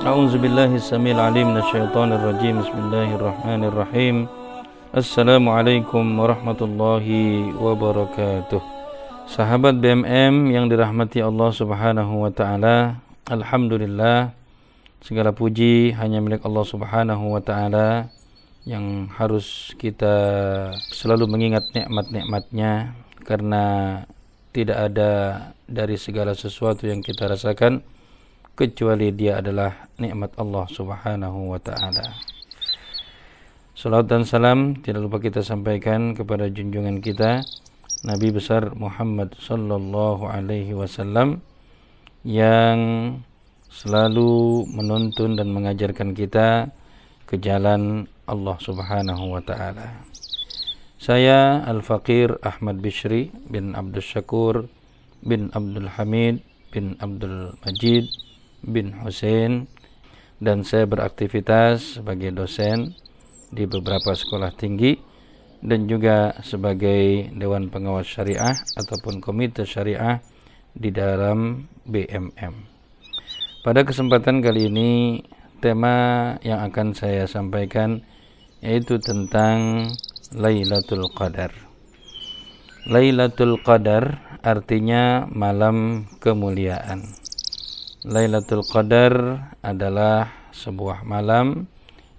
A'udzu billahi samil alim minasyaitonir rajim. Bismillahirrahmanirrahim. Assalamualaikum warahmatullahi wabarakatuh. Sahabat BMM yang dirahmati Allah Subhanahu wa taala, alhamdulillah segala puji hanya milik Allah Subhanahu wa taala yang harus kita selalu mengingat nikmat-nikmatnya, karena tidak ada dari segala sesuatu yang kita rasakan kecuali dia adalah nikmat Allah Subhanahu wa taala. Salawat dan salam tidak lupa kita sampaikan kepada junjungan kita Nabi besar Muhammad sallallahu alaihi wasallam yang selalu menuntun dan mengajarkan kita ke jalan Allah Subhanahu wa taala. Saya Al-Faqir Ahmad Bishri bin Abdul Syakur bin Abdul Hamid bin Abdul Majid bin Hussein, dan saya beraktivitas sebagai dosen di beberapa sekolah tinggi dan juga sebagai Dewan Pengawas Syariah ataupun Komite Syariah di dalam BMM. Pada kesempatan kali ini tema yang akan saya sampaikan yaitu tentang Lailatul Qadar. Lailatul Qadar artinya malam kemuliaan. Lailatul Qadar adalah sebuah malam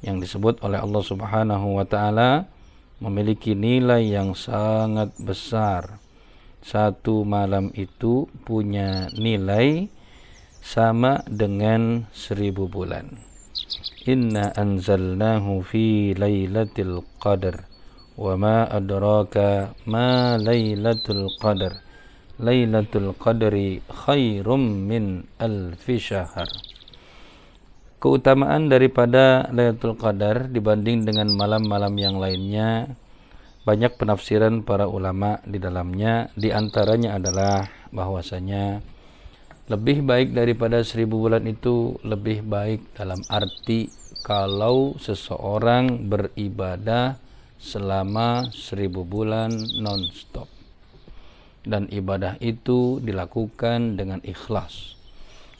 yang disebut oleh Allah Subhanahu wa taala memiliki nilai yang sangat besar. Satu malam itu punya nilai sama dengan 1000 bulan. Inna anzalnahu fi lailatul qadar wa ma adraka ma lailatul qadar. Lailatul Qadri khairum min alfi syahr. Keutamaan daripada Lailatul Qadar dibanding dengan malam-malam yang lainnya, banyak penafsiran para ulama di dalamnya. Di antaranya adalah bahwasanya lebih baik daripada 1000 bulan itu lebih baik dalam arti kalau seseorang beribadah selama 1000 bulan non-stop. Dan ibadah itu dilakukan dengan ikhlas.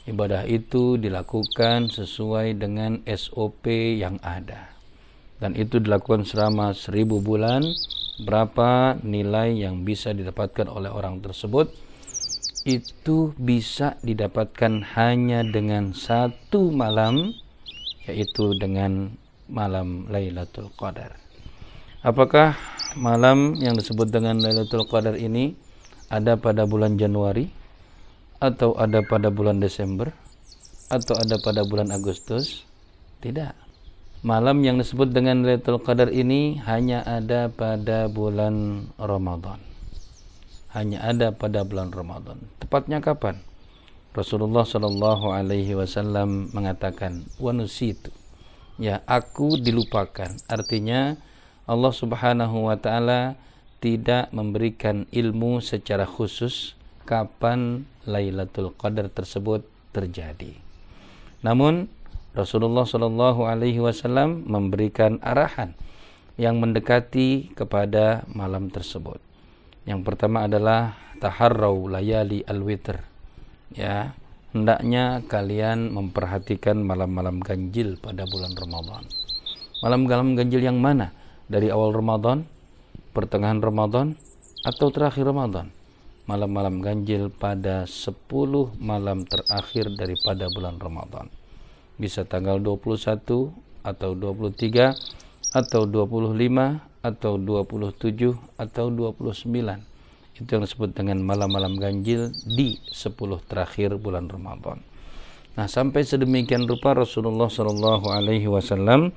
Ibadah itu dilakukan sesuai dengan SOP yang ada. Dan itu dilakukan selama 1000 bulan. Berapa nilai yang bisa didapatkan oleh orang tersebut? Itu bisa didapatkan hanya dengan satu malam, yaitu dengan malam Lailatul Qadar. Apakah malam yang disebut dengan Lailatul Qadar ini ada pada bulan Januari, atau ada pada bulan Desember, atau ada pada bulan Agustus? Tidak. Malam yang disebut dengan Lailatul Qadar ini hanya ada pada bulan Ramadan. Hanya ada pada bulan Ramadan. Tepatnya kapan? Rasulullah sallallahu alaihi wasallam mengatakan, "Wa nusitu." Ya, aku dilupakan. Artinya Allah Subhanahu wa taala tidak memberikan ilmu secara khusus kapan Lailatul Qadar tersebut terjadi. Namun Rasulullah Shallallahu Alaihi Wasallam memberikan arahan yang mendekati kepada malam tersebut. Yang pertama adalah taharrau layali al-witr. Ya, hendaknya kalian memperhatikan malam-malam ganjil pada bulan Ramadan. Malam-malam ganjil yang mana? Dari awal Ramadan, pertengahan Ramadan, atau terakhir Ramadan? Malam-malam ganjil pada 10 malam terakhir daripada bulan Ramadan. Bisa tanggal 21 atau 23 atau 25 atau 27 atau 29. Itu yang disebut dengan malam-malam ganjil di 10 terakhir bulan Ramadan. Nah, sampai sedemikian rupa Rasulullah sallallahu alaihi wasallam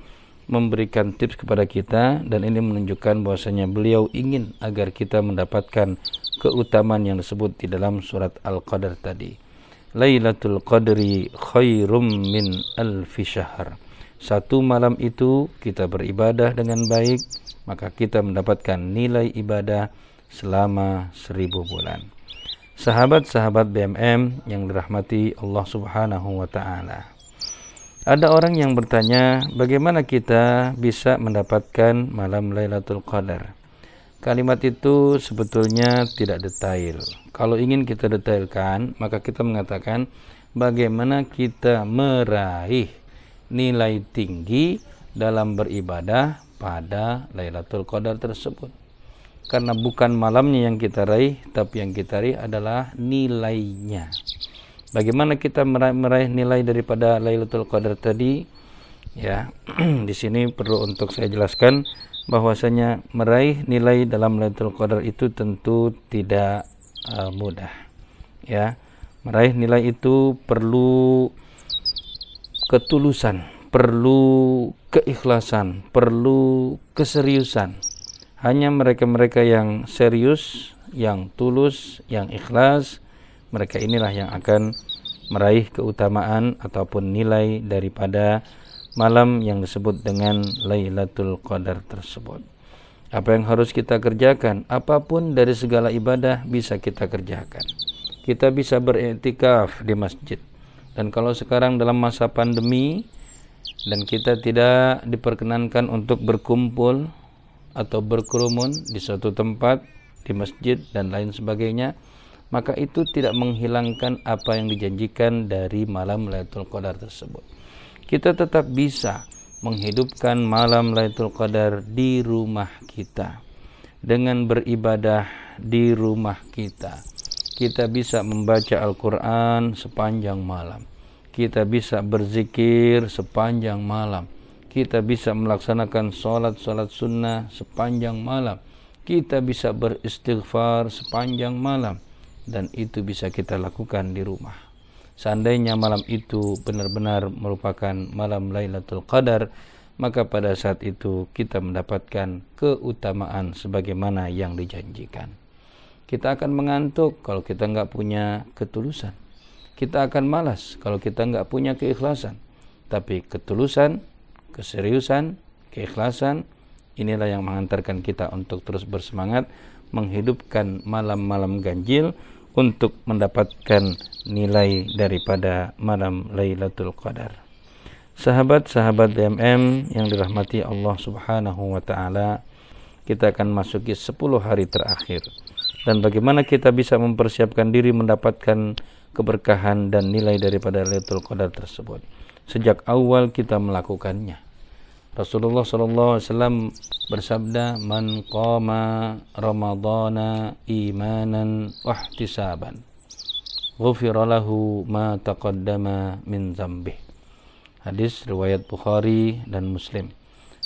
memberikan tips kepada kita, dan ini menunjukkan bahwasanya beliau ingin agar kita mendapatkan keutamaan yang disebut di dalam surat Al-Qadar tadi. Lailatul Qadri khairum min alfi syahr. Satu malam itu kita beribadah dengan baik, maka kita mendapatkan nilai ibadah selama 1000 bulan. Sahabat-sahabat BMM yang dirahmati Allah Subhanahu wa taala. Ada orang yang bertanya, bagaimana kita bisa mendapatkan malam Lailatul Qadar? Kalimat itu sebetulnya tidak detail. Kalau ingin kita detailkan, maka kita mengatakan bagaimana kita meraih nilai tinggi dalam beribadah pada Lailatul Qadar tersebut. Karena bukan malamnya yang kita raih, tapi yang kita raih adalah nilainya. Bagaimana kita meraih nilai daripada Lailatul Qadar tadi? Ya, di sini perlu untuk saya jelaskan bahwasanya meraih nilai dalam Lailatul Qadar itu tentu tidak mudah. Ya, meraih nilai itu perlu ketulusan, perlu keikhlasan, perlu keseriusan. Hanya mereka-mereka yang serius, yang tulus, yang ikhlas, mereka inilah yang akan meraih keutamaan ataupun nilai daripada malam yang disebut dengan Lailatul Qadar tersebut. Apa yang harus kita kerjakan? Apapun dari segala ibadah bisa kita kerjakan. Kita bisa beriktikaf di masjid. Dan kalau sekarang dalam masa pandemi dan kita tidak diperkenankan untuk berkumpul atau berkerumun di suatu tempat, di masjid dan lain sebagainya, maka itu tidak menghilangkan apa yang dijanjikan dari malam Lailatul Qadar tersebut. Kita tetap bisa menghidupkan malam Lailatul Qadar di rumah kita dengan beribadah di rumah kita. Kita bisa membaca Al-Quran sepanjang malam. Kita bisa berzikir sepanjang malam. Kita bisa melaksanakan sholat-sholat sunnah sepanjang malam. Kita bisa beristighfar sepanjang malam. Dan itu bisa kita lakukan di rumah. Seandainya malam itu benar-benar merupakan malam Lailatul Qadar, maka pada saat itu kita mendapatkan keutamaan sebagaimana yang dijanjikan. Kita akan mengantuk kalau kita nggak punya ketulusan. Kita akan malas kalau kita nggak punya keikhlasan. Tapi ketulusan, keseriusan, keikhlasan, inilah yang mengantarkan kita untuk terus bersemangat menghidupkan malam-malam ganjil untuk mendapatkan nilai daripada malam Lailatul Qadar. Sahabat-sahabat DMM yang dirahmati Allah Subhanahu wa taala, kita akan masuki 10 hari terakhir. Dan bagaimana kita bisa mempersiapkan diri mendapatkan keberkahan dan nilai daripada Lailatul Qadar tersebut sejak awal kita melakukannya. Rasulullah SAW bersabda, "Man qama Ramadhana imanan wa ihtisaban, ghufira lahu ma taqaddama min dzambih." Hadis riwayat Bukhari dan Muslim.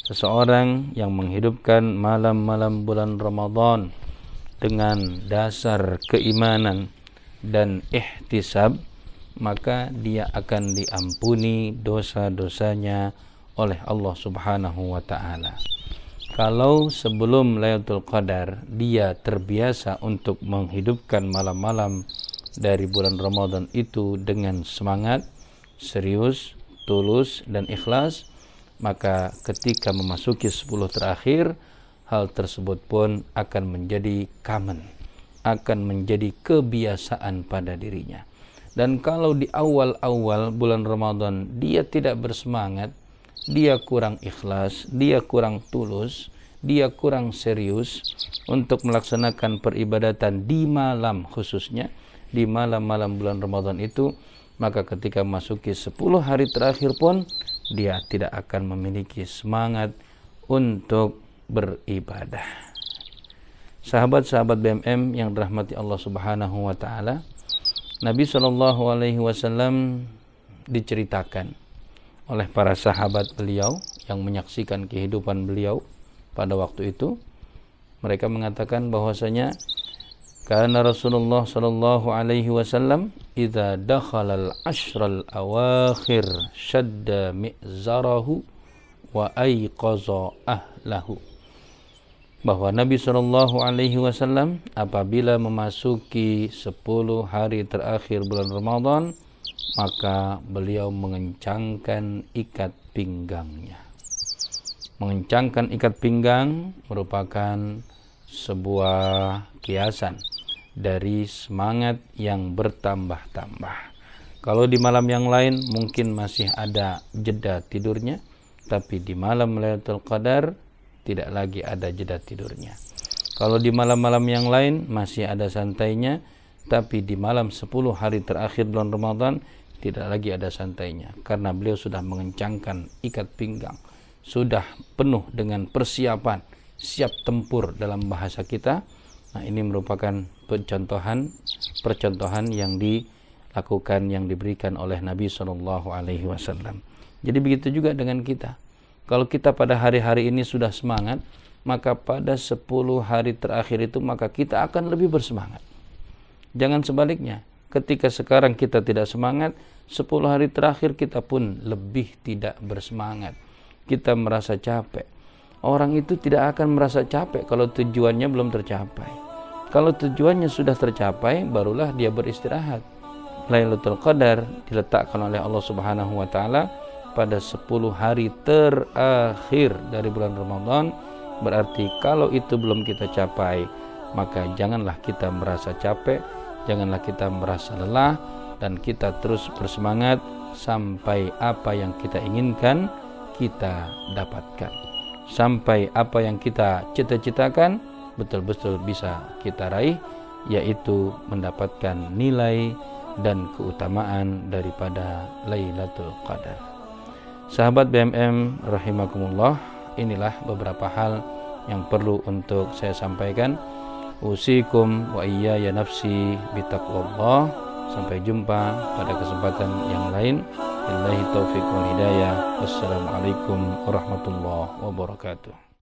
Seseorang yang menghidupkan malam-malam bulan Ramadan dengan dasar keimanan dan ihtisab, maka dia akan diampuni dosa-dosanya oleh Allah Subhanahu wa taala. Kalau sebelum Lailatul Qadar dia terbiasa untuk menghidupkan malam-malam dari bulan Ramadan itu dengan semangat, serius, tulus dan ikhlas, maka ketika memasuki 10 terakhir, hal tersebut pun akan menjadi common, akan menjadi kebiasaan pada dirinya. Dan kalau di awal-awal bulan Ramadan dia tidak bersemangat, dia kurang ikhlas, dia kurang tulus, dia kurang serius untuk melaksanakan peribadatan di malam, khususnya di malam-malam bulan Ramadan itu, maka ketika masuki 10 hari terakhir pun dia tidak akan memiliki semangat untuk beribadah. Sahabat-sahabat BMM yang dirahmati Allah Subhanahu wa taala, Nabi SAW diceritakan oleh para sahabat beliau yang menyaksikan kehidupan beliau pada waktu itu. Mereka mengatakan bahwasanya kana Rasulullah sallallahu alaihi wasallam idza dakhala al-ashral awakhir shadda mi'zarahu wa ayqaza ahlahu. Bahwa Nabi sallallahu alaihi wasallam apabila memasuki 10 hari terakhir bulan Ramadan, maka beliau mengencangkan ikat pinggangnya. Mengencangkan ikat pinggang merupakan sebuah kiasan dari semangat yang bertambah-tambah. Kalau di malam yang lain mungkin masih ada jeda tidurnya, tapi di malam Lailatul Qadar tidak lagi ada jeda tidurnya. Kalau di malam-malam yang lain masih ada santainya, Tapi di malam 10 hari terakhir bulan Ramadan tidak lagi ada santainya, karena beliau sudah mengencangkan ikat pinggang, sudah penuh dengan persiapan, siap tempur dalam bahasa kita. Nah, ini merupakan percontohan yang dilakukan, yang diberikan oleh Nabi SAW. Jadi begitu juga dengan kita. Kalau kita pada hari-hari ini sudah semangat, maka pada 10 hari terakhir itu maka kita akan lebih bersemangat. Jangan sebaliknya, ketika sekarang kita tidak semangat, 10 hari terakhir kita pun lebih tidak bersemangat. Kita merasa capek. Orang itu tidak akan merasa capek kalau tujuannya belum tercapai. Kalau tujuannya sudah tercapai, barulah dia beristirahat. Lailatul Qadar diletakkan oleh Allah Subhanahu wa taala pada 10 hari terakhir dari bulan Ramadan. Berarti kalau itu belum kita capai, maka janganlah kita merasa capek, janganlah kita merasa lelah, dan kita terus bersemangat sampai apa yang kita inginkan kita dapatkan, sampai apa yang kita cita-citakan betul-betul bisa kita raih, yaitu mendapatkan nilai dan keutamaan daripada Lailatul Qadar. Sahabat BMM rahimakumullah, inilah beberapa hal yang perlu untuk saya sampaikan. Usikum wa iyaya nafsi bitaqwallah. Sampai jumpa pada kesempatan yang lain. Billahi taufiq wal hidayah. Wassalamualaikum warahmatullahi wabarakatuh.